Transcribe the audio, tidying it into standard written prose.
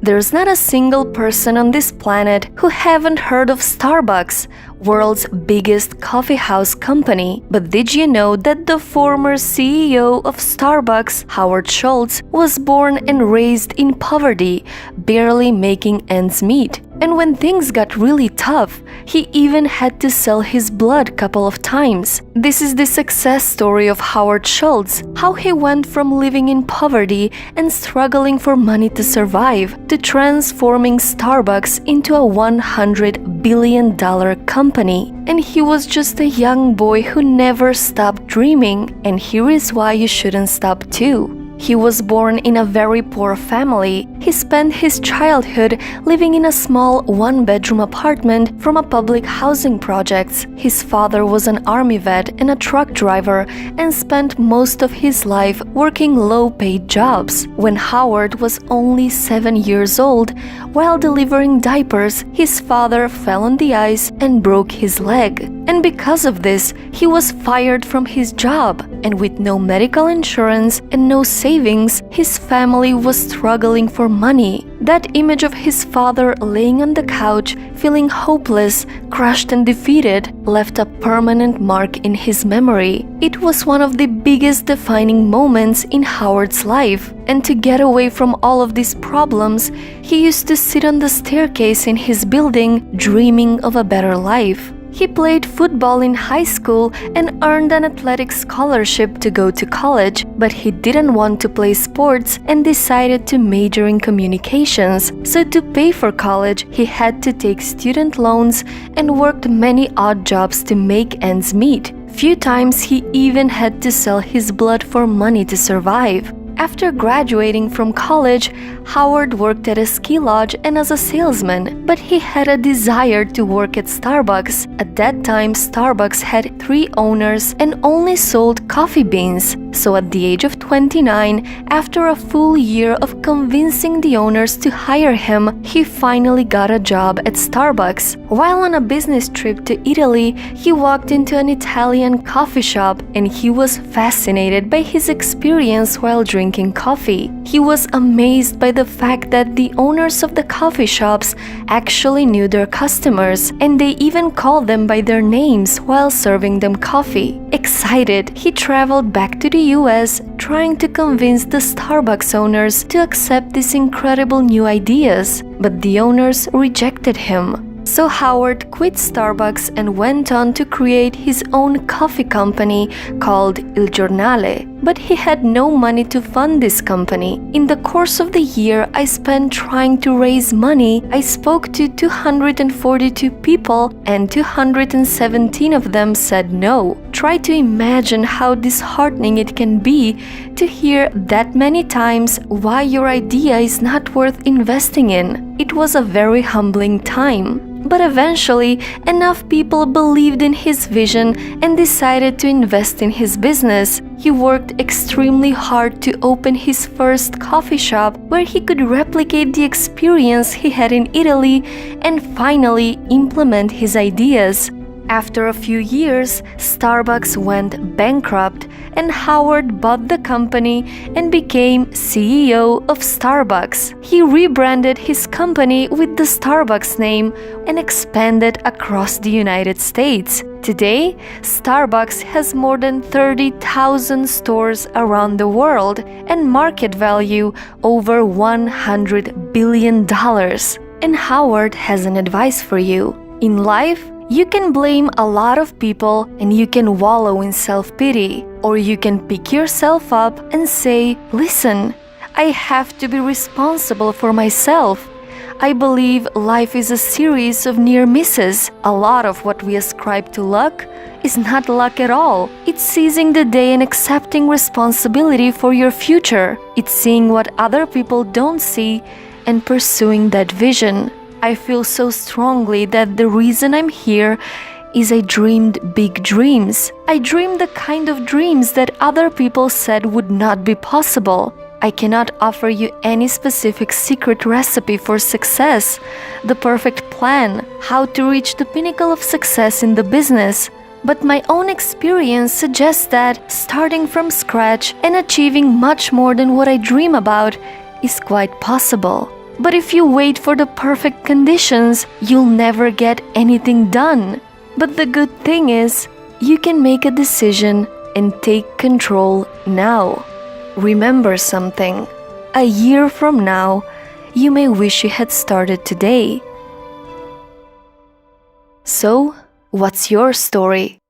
There's not a single person on this planet who haven't heard of Starbucks, world's biggest coffee house company. But did you know that the former CEO of Starbucks, Howard Schultz, was born and raised in poverty, barely making ends meet? And when things got really tough, he even had to sell his blood a couple of times. This is the success story of Howard Schultz, how he went from living in poverty and struggling for money to survive to transforming Starbucks into a $100 billion company. And he was just a young boy who never stopped dreaming, and here is why you shouldn't stop too. He was born in a very poor family. He spent his childhood living in a small one-bedroom apartment from a public housing project. His father was an army vet and a truck driver and spent most of his life working low-paid jobs. When Howard was only 7 years old, while delivering diapers, his father fell on the ice and broke his leg. And because of this, he was fired from his job. And with no medical insurance and no savings, his family was struggling for money. That image of his father laying on the couch, feeling hopeless, crushed and defeated, left a permanent mark in his memory. It was one of the biggest defining moments in Howard's life. And to get away from all of these problems, he used to sit on the staircase in his building, dreaming of a better life. He played football in high school and earned an athletic scholarship to go to college, but he didn't want to play sports and decided to major in communications. So to pay for college, he had to take student loans and worked many odd jobs to make ends meet. Few times he even had to sell his blood for money to survive. After graduating from college, Howard worked at a ski lodge and as a salesman, but he had a desire to work at Starbucks. At that time, Starbucks had 3 owners and only sold coffee beans. So at the age of 29, after a full year of convincing the owners to hire him, he finally got a job at Starbucks. While on a business trip to Italy, he walked into an Italian coffee shop and he was fascinated by his experience while drinking coffee. He was amazed by the fact that the owners of the coffee shops actually knew their customers, and they even called them by their names while serving them coffee. Excited, he traveled back to the US, trying to convince the Starbucks owners to accept these incredible new ideas, but the owners rejected him. So Howard quit Starbucks and went on to create his own coffee company called Il Giornale. But he had no money to fund this company. In the course of the year I spent trying to raise money, I spoke to 242 people and 217 of them said no. Try to imagine how disheartening it can be to hear that many times why your idea is not worth investing in. It was a very humbling time. But eventually, enough people believed in his vision and decided to invest in his business. He worked extremely hard to open his first coffee shop where he could replicate the experience he had in Italy and finally implement his ideas. After a few years, Starbucks went bankrupt and Howard bought the company and became CEO of Starbucks. He rebranded his company with the Starbucks name and expanded across the United States. Today, Starbucks has more than 30,000 stores around the world and market value over $100 billion. And Howard has an advice for you. In life, you can blame a lot of people and you can wallow in self-pity, or you can pick yourself up and say, listen, I have to be responsible for myself. I believe life is a series of near misses. A lot of what we ascribe to luck is not luck at all. It's seizing the day and accepting responsibility for your future. It's seeing what other people don't see and pursuing that vision. I feel so strongly that the reason I'm here is I dreamed big dreams. I dreamed the kind of dreams that other people said would not be possible. I cannot offer you any specific secret recipe for success, the perfect plan, how to reach the pinnacle of success in the business. But my own experience suggests that starting from scratch and achieving much more than what I dream about is quite possible. But if you wait for the perfect conditions, you'll never get anything done. But the good thing is, you can make a decision and take control now. Remember something. A year from now, you may wish you had started today. So, what's your story?